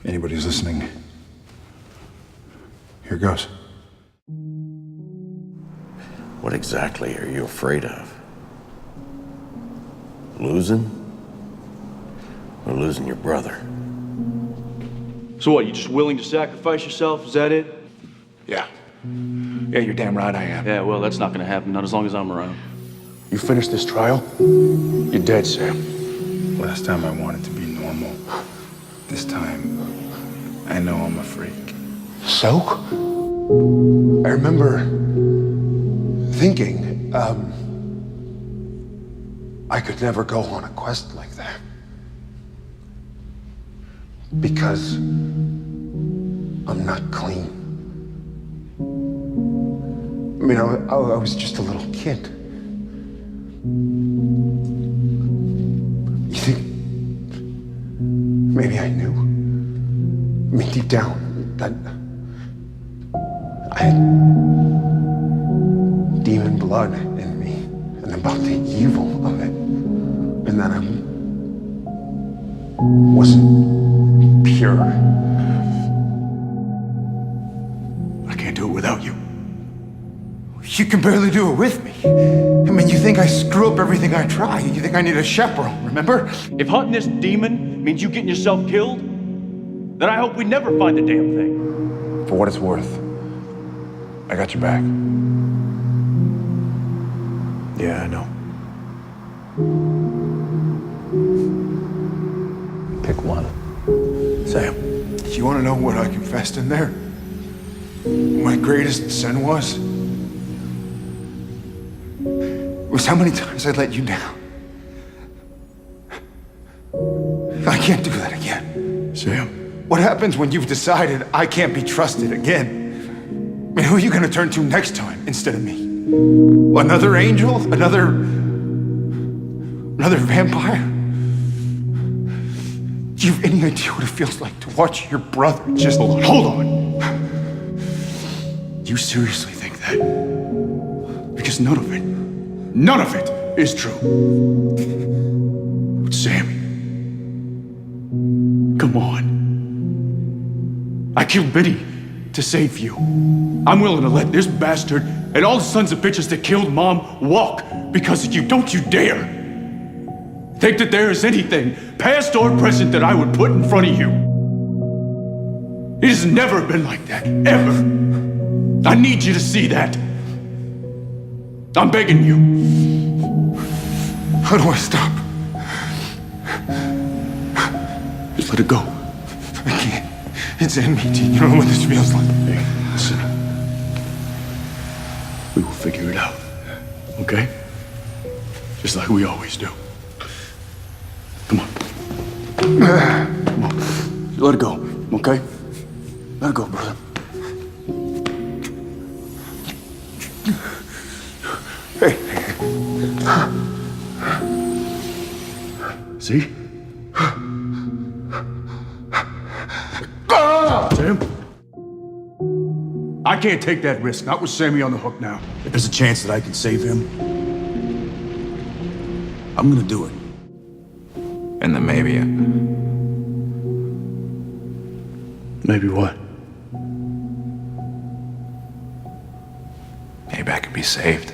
anybody's listening, here goes. What exactly are you afraid of? Losing? Or losing your brother? So what, you just willing to sacrifice yourself? Is that it? Yeah. Yeah, you're damn right I am. Yeah, well, that's not gonna happen, not as long as I'm around. You finish this trial, you're dead, Sam. Last time I wanted to be normal. This time, I know I'm a freak. So? I remember thinking, I could never go on a quest like that. Because I'm not clean. I mean, I was just a little kid. You think maybe I knew? I mean, deep down, that I had demon blood in me, and about the evil of it, and that I wasn't pure. I can't do it without you. You can barely do it with me. I mean, you think I screw up everything I try. You think I need a chaperone, remember? If hunting this demon means you getting yourself killed, then I hope we never find the damn thing. For what it's worth, I got your back. Yeah, I know. Pick one. Sam. You want to know what I confessed in there? My greatest sin was how many times I let you down. I can't do that again. Sam. What happens when you've decided I can't be trusted again? I mean, who are you gonna turn to next time instead of me? Another angel? Another vampire? Do you have any idea what it feels like to watch your brother just... Hold on. Do you seriously think that? Because none of it is true. But Sammy, come on. I killed Biddy to save you. I'm willing to let this bastard and all the sons of bitches that killed Mom walk because of you. Don't you dare think that there is anything, past or present, that I would put in front of you. It has never been like that, ever. I need you to see that. I'm begging you. How do I stop? Just let it go. I can't. It's in me, Dean. You don't know what this feels like. Hey, listen. We will figure it out. Okay? Just like we always do. Come on. Come on. Let it go, okay? Let it go, brother. Hey. See? Sam? I can't take that risk, not with Sammy on the hook now. If there's a chance that I can save him, I'm gonna do it. And then maybe Maybe what? maybe I could be saved.